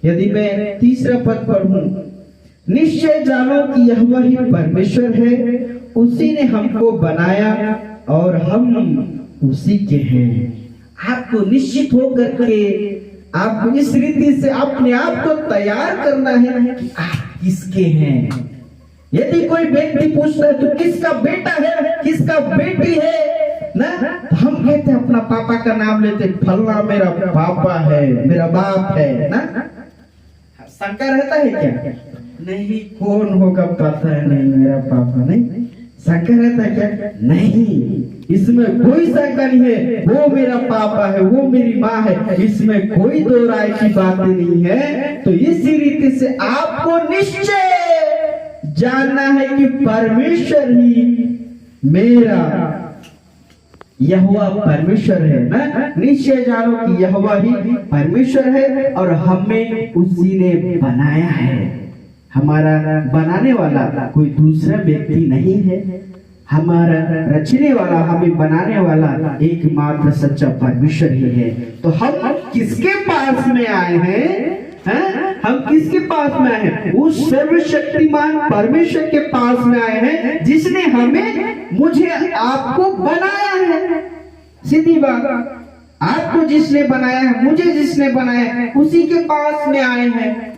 यदि मैं तीसरा पद पढ़ूं, निश्चय जानो कि यह वही परमेश्वर है, उसी ने हमको बनाया और हम उसी के हैं। आपको निश्चित होकर के आपको इस रीति से अपने आप को तैयार करना है कि आप किसके हैं। यदि कोई व्यक्ति पूछता है तो किसका बेटा है, किसका बेटी है ना, तो हम कहते हैं अपना पापा का नाम लेते, फलना मेरा पापा है, मेरा बाप है ना। शंका रहता है क्या? नहीं, कौन होगा पता है नहीं, मेरा पापा नहीं। शंका रहता है क्या? नहीं, इसमें कोई शंका नहीं है, वो मेरा पापा है, वो मेरी माँ है, इसमें कोई दो राय की बात नहीं है। तो इसी रीति से आपको निश्चय जानना है कि परमेश्वर ही मेरा यहोवा परमेश्वर है ना। निश्चय जानो कि यहोवा ही परमेश्वर है और हमें उसी ने बनाया है। हमारा बनाने वाला कोई दूसरा व्यक्ति नहीं है, हमारा रचने वाला, हमें बनाने वाला एकमात्र सच्चा परमेश्वर ही है। तो हम किसके पास में आए हैं? हम किसके पास में आए हैं? उस सर्वशक्तिमान परमेश्वर के पास में आए हैं, जिसने हमें, मुझे, आपको बनाया है। सीधी बात, आपको जिसने बनाया है, मुझे जिसने बनाया है, उसी के पास में आए हैं।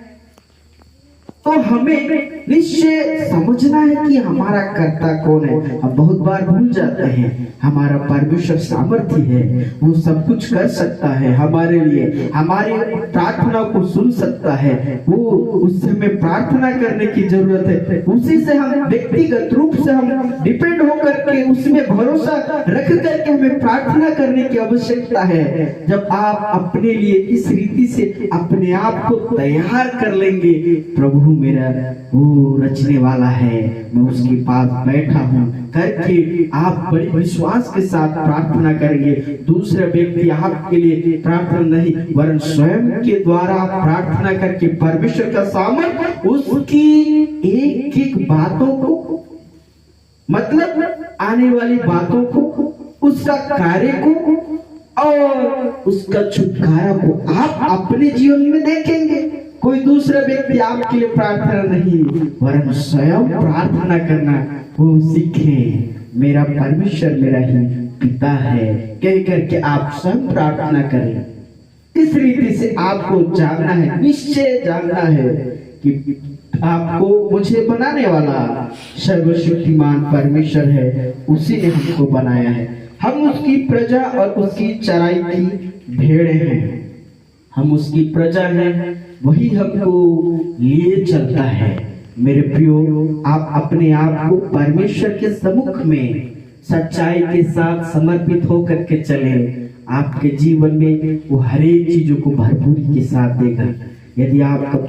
तो हमें निश्चय समझना है कि हमारा कर्ता कौन है। हम बहुत बार भूल जाते हैं हमारा परमेश्वर सामर्थ्य है, वो सब कुछ कर सकता है हमारे लिए, हमारी प्रार्थना को सुन सकता है। वो उससे हमें प्रार्थना करने की जरूरत है, उसी से हम व्यक्तिगत रूप से हम डिपेंड होकर के उसमें भरोसा रख करके हमें प्रार्थना करने की आवश्यकता है। जब आप अपने लिए इस रीति से अपने आप को तैयार कर लेंगे, प्रभु मेरा वो रचने वाला है, मैं उसके पास बैठा हूँ करके आप बड़े विश्वास के साथ प्रार्थना करेंगे। दूसरा व्यक्ति आपके लिए प्रार्थना नहीं, वरन स्वयं के द्वारा प्रार्थना करके परमेश्वर का सामर्थ्य उसकी एक एक बातों को, मतलब आने वाली बातों को, उसका कार्य को और उसका छुटकारा को आप अपने जीवन में देखेंगे। कोई दूसरा व्यक्ति आपके लिए प्रार्थना नहीं, वरन स्वयं प्रार्थना करना वो सीखे। मेरा परमेश्वर मेरा ही पिता है कह करके आप स्वयं प्रार्थना करें। इस रीति से आपको जानना है, निश्चय जानना है कि आपको, मुझे बनाने वाला सर्वशक्तिमान परमेश्वर है, उसी ने हमको बनाया है। हम उसकी प्रजा और उसकी चराई की भेड़ें हैं। हम उसकी प्रजा हैं, वही हमको लिए चलता है। मेरे प्रियो, आप अपने आप को परमेश्वर के सम्मुख में सच्चाई के साथ समर्पित होकर के चले, आपके जीवन में वो हर एक चीजों को भरपूरी के साथ देगा। यदि आप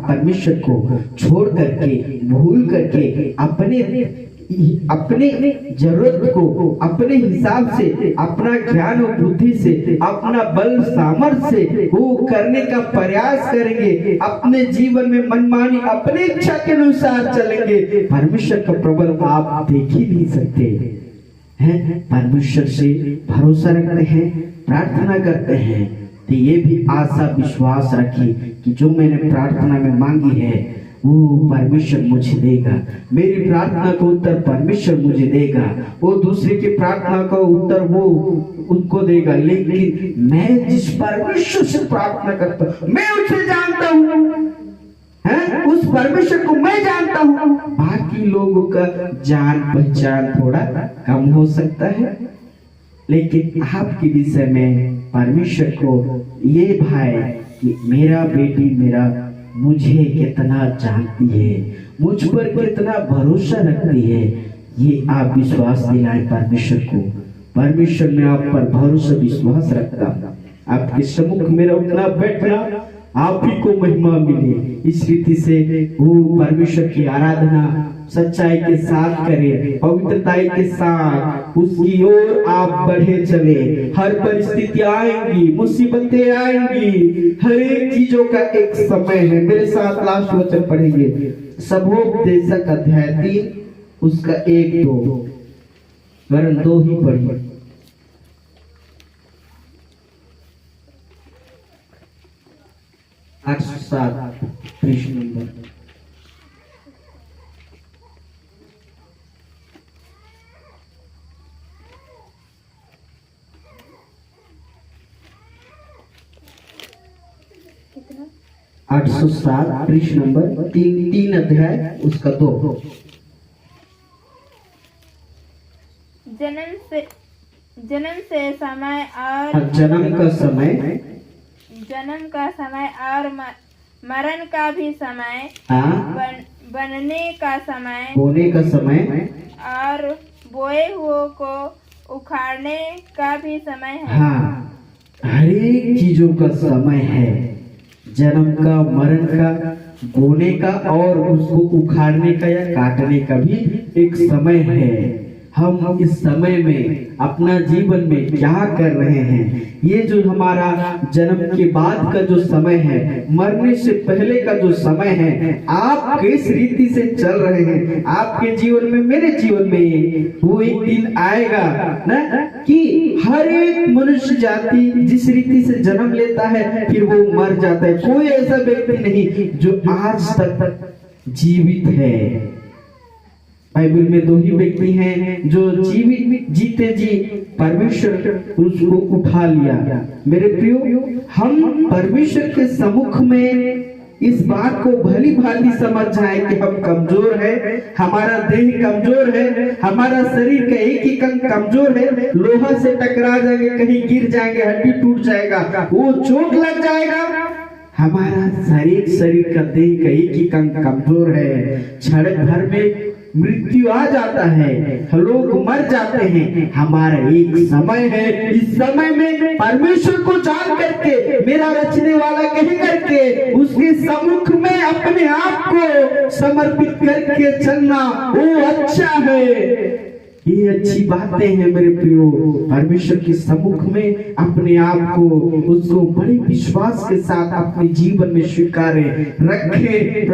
परमेश्वर को छोड़ करके, भूल करके अपने जरूरत को अपने हिसाब से, अपना ज्ञान और बुद्धि से, अपना बल सामर्थ्य से वो करने का प्रयास करेंगे, अपने जीवन में मनमानी अपनी इच्छा के अनुसार चलेंगे, परमेश्वर का प्रबल आप देख ही नहीं सकते हैं। परमेश्वर से भरोसा रखते हैं, प्रार्थना करते हैं, तो ये भी आशा विश्वास रखिए कि जो मैंने प्रार्थना में मांगी है वो परमेश्वर मुझे देगा। मेरी प्रार्थना का उत्तर परमेश्वर मुझे देगा, वो दूसरे की प्रार्थना का उत्तर वो उनको देगा। लेकिन मैं जिस परमेश्वर से प्रार्थना करता हूँ, मैं उसे जानता हूँ, उस परमेश्वर को मैं जानता हूँ। बाकी लोगों का जान पहचान थोड़ा कम हो सकता है, लेकिन आपके विषय में परमेश्वर को ये भाई कि मेरा बेटी मेरा मुझे कितना जानती है, मुझ पर कितना भरोसा रखती है, ये आप विश्वास दिलाएं परमेश्वर को। परमेश्वर में आप पर भरोसा विश्वास रखता, आपके सम्मुख मेरा उठना बैठना आप ही को महिमा मिले। इस रीति से वो परमेश्वर की आराधना सच्चाई के साथ करें, पवित्रताई के साथ उसकी ओर आप बढ़े चले। हर परिस्थिति आएंगी, मुसीबतें आएंगी, हर एक चीजों का एक समय है। मेरे साथ लास्ट वचन पढ़ेंगे, सबोपदेशक अध्याय 3 उसका 1-2, वरन 2 ही पढ़िए। 807 पृष्ठ नंबर। कितना? 807 पृष्ठ नंबर 3 अध्याय उसका 2। जन्म से समय और हाँ, जन्म का समय और मरण का भी समय, हाँ, बनने का समय बोने का समय और बोए हुए को उखाड़ने का भी समय है। हाँ, हर एक चीजों का समय है। जन्म का, मरण का, बोने का और उसको उखाड़ने का या काटने का भी एक समय है। हम इस समय में अपना जीवन में क्या कर रहे हैं? ये जो हमारा जन्म के बाद का जो समय है, मरने से पहले का जो समय है, आप किस रीति से चल रहे हैं? आपके जीवन में, मेरे जीवन में वो एक दिन आएगा ना कि हर एक मनुष्य जाति जिस रीति से जन्म लेता है फिर वो मर जाता है। कोई ऐसा व्यक्ति नहीं जो आज तक जीवित है। बाइबल में 2 ही व्यक्ति हैं जो जीवित जीते जी परमेश्वर उसको उठा लिया। मेरे प्रियो, हम परमेश्वर के सम्मुख में इस बात को भली भांति समझ जाए कि हम कमजोर है, हमारा देह कमजोर है, हमारा शरीर का एक ही अंग कमजोर है। लोहा से टकरा जाएंगे, कहीं गिर जाएंगे, हड्डी टूट जाएगा, वो चोट लग जाएगा। हमारा शरीर का देह का एक ही अंग कमजोर है। क्षण भर में मृत्यु आ जाता है, लोग मर जाते हैं। हमारा एक समय है, इस समय में परमेश्वर को जान करके, मेरा रचने वाला कह करके उसके सम्मुख में अपने आप को समर्पित करके चलना वो अच्छा है। ये अच्छी बातें हैं मेरे प्रियो। परमेश्वर के सम्मुख में अपने आप को, उसको बड़े विश्वास के साथ अपने जीवन में स्वीकारें, रखें।